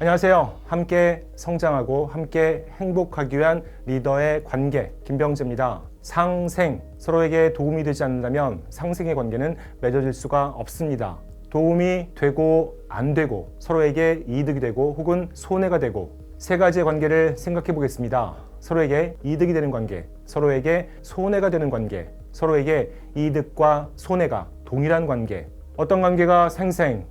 안녕하세요. 함께 성장하고 함께 행복하기 위한 리더의 관계, 김병재입니다. 상생, 서로에게 도움이 되지 않는다면 상생의 관계는 맺어질 수가 없습니다. 도움이 되고 안 되고, 서로에게 이득이 되고 혹은 손해가 되고, 세 가지의 관계를 생각해 보겠습니다. 서로에게 이득이 되는 관계, 서로에게 손해가 되는 관계, 서로에게 이득과 손해가 동일한 관계. 어떤 관계가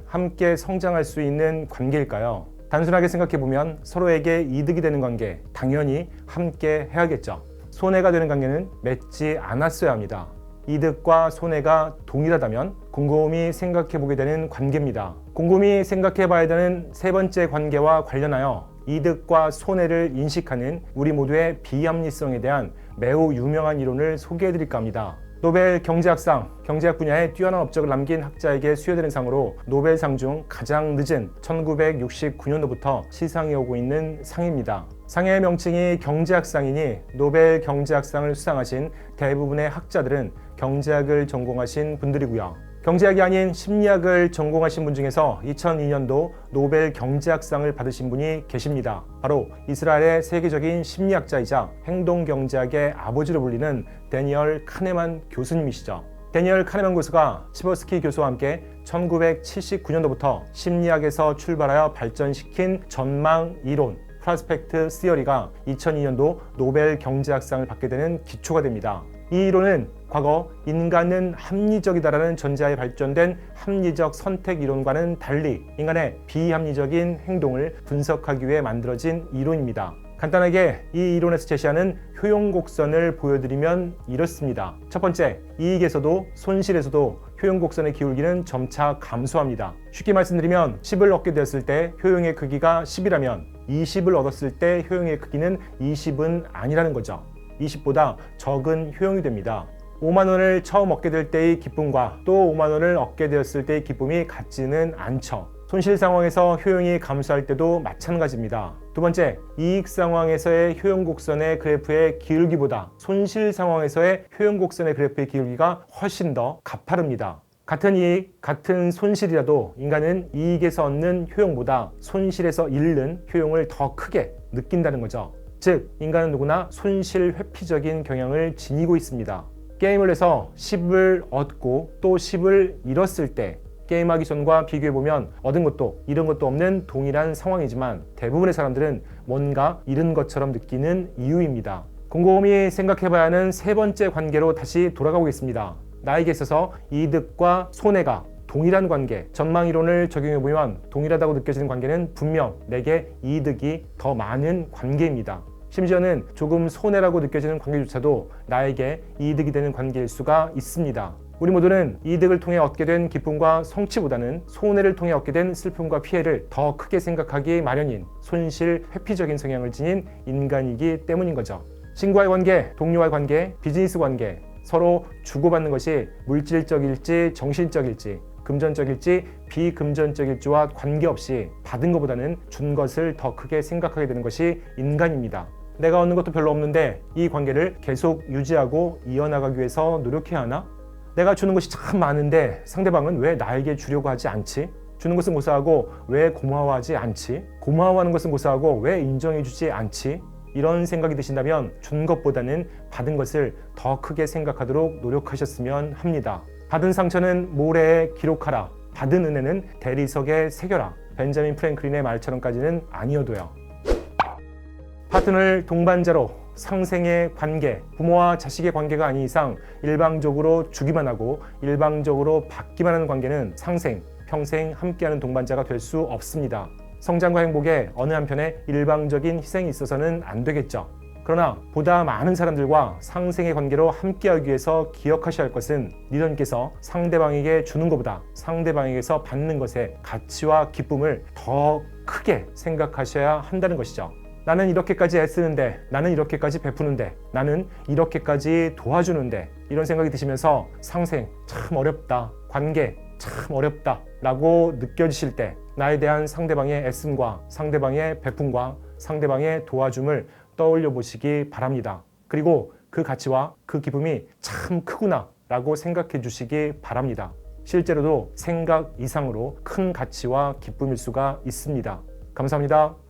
함께 성장할 수 있는 관계일까요? 단순하게 생각해보면 서로에게 이득이 되는 관계, 당연히 함께 해야겠죠. 손해가 되는 관계는 맺지 않았어야 합니다. 이득과 손해가 동일하다면 곰곰이 생각해보게 되는 관계입니다. 곰곰이 생각해봐야 되는 세 번째 관계와 관련하여 이득과 손해를 인식하는 우리 모두의 비합리성에 대한 매우 유명한 이론을 소개해드릴까 합니다. 노벨 경제학상, 경제학 분야에 뛰어난 업적을 남긴 학자에게 수여되는 상으로 노벨상 중 가장 늦은 1969년도부터 시상이 오고 있는 상입니다. 상의 명칭이 경제학상이니 노벨 경제학상을 수상하신 대부분의 학자들은 경제학을 전공하신 분들이고요. 경제학이 아닌 심리학을 전공하신 분 중에서 2002년도 노벨 경제학상을 받으신 분이 계십니다. 바로 이스라엘의 세계적인 심리학자이자 행동경제학의 아버지로 불리는 데니얼 카네만 교수님이시죠. 데니얼 카네만 교수가 치버스키 교수와 함께 1979년도부터 심리학에서 출발하여 발전시킨 전망 이론, 프로스펙트 시어리가 2002년도 노벨 경제학상을 받게 되는 기초가 됩니다. 이 이론은 과거 인간은 합리적이다라는 전제하에 발전된 합리적 선택 이론과는 달리 인간의 비합리적인 행동을 분석하기 위해 만들어진 이론입니다. 간단하게 이 이론에서 제시하는 효용곡선을 보여드리면 이렇습니다. 첫 번째, 이익에서도 손실에서도 효용곡선의 기울기는 점차 감소합니다. 쉽게 말씀드리면 10을 얻게 되었을 때 효용의 크기가 10이라면 20을 얻었을 때 효용의 크기는 20은 아니라는 거죠. 20보다 적은 효용이 됩니다. 5만 원을 처음 얻게 될 때의 기쁨과 또 5만 원을 얻게 되었을 때의 기쁨이 같지는 않죠. 손실 상황에서 효용이 감소할 때도 마찬가지입니다. 두 번째, 이익 상황에서의 효용곡선의 그래프의 기울기보다 손실 상황에서의 효용곡선의 그래프의 기울기가 훨씬 더 가파릅니다. 같은 이익, 같은 손실이라도 인간은 이익에서 얻는 효용보다 손실에서 잃는 효용을 더 크게 느낀다는 거죠. 즉, 인간은 누구나 손실 회피적인 경향을 지니고 있습니다. 게임을 해서 10을 얻고 또 10을 잃었을 때 게임하기 전과 비교해보면 얻은 것도 잃은 것도 없는 동일한 상황이지만 대부분의 사람들은 뭔가 잃은 것처럼 느끼는 이유입니다. 곰곰이 생각해봐야 하는 세 번째 관계로 다시 돌아가 보겠습니다. 나에게 있어서 이득과 손해가 동일한 관계, 전망이론을 적용해보면 동일하다고 느껴지는 관계는 분명 내게 이득이 더 많은 관계입니다. 심지어는 조금 손해라고 느껴지는 관계조차도 나에게 이득이 되는 관계일 수가 있습니다. 우리 모두는 이득을 통해 얻게 된 기쁨과 성취보다는 손해를 통해 얻게 된 슬픔과 피해를 더 크게 생각하기 마련인 손실 회피적인 성향을 지닌 인간이기 때문인 거죠. 친구와의 관계, 동료와의 관계, 비즈니스 관계, 서로 주고받는 것이 물질적일지 정신적일지 금전적일지 비금전적일지와 관계없이 받은 것보다는 준 것을 더 크게 생각하게 되는 것이 인간입니다. 내가 얻는 것도 별로 없는데 이 관계를 계속 유지하고 이어나가기 위해서 노력해야 하나? 내가 주는 것이 참 많은데 상대방은 왜 나에게 주려고 하지 않지? 주는 것은 고사하고 왜 고마워하지 않지? 고마워하는 것은 고사하고 왜 인정해주지 않지? 이런 생각이 드신다면 준 것보다는 받은 것을 더 크게 생각하도록 노력하셨으면 합니다. 받은 상처는 모래에 기록하라. 받은 은혜는 대리석에 새겨라. 벤자민 프랭클린의 말처럼까지는 아니어도요. 파트너를 동반자로 상생의 관계, 부모와 자식의 관계가 아닌 이상 일방적으로 주기만 하고 일방적으로 받기만 하는 관계는 상생, 평생 함께하는 동반자가 될 수 없습니다. 성장과 행복에 어느 한편에 일방적인 희생이 있어서는 안 되겠죠. 그러나 보다 많은 사람들과 상생의 관계로 함께하기 위해서 기억하셔야 할 것은 리더님께서 상대방에게 주는 것보다 상대방에게서 받는 것의 가치와 기쁨을 더 크게 생각하셔야 한다는 것이죠. 나는 이렇게까지 애쓰는데, 나는 이렇게까지 베푸는데, 나는 이렇게까지 도와주는데, 이런 생각이 드시면서 상생 참 어렵다, 관계 참 어렵다 라고 느껴지실 때 나에 대한 상대방의 애씀과 상대방의 베품과 상대방의 도와줌을 떠올려 보시기 바랍니다. 그리고 그 가치와 그 기쁨이 참 크구나 라고 생각해 주시기 바랍니다. 실제로도 생각 이상으로 큰 가치와 기쁨일 수가 있습니다. 감사합니다.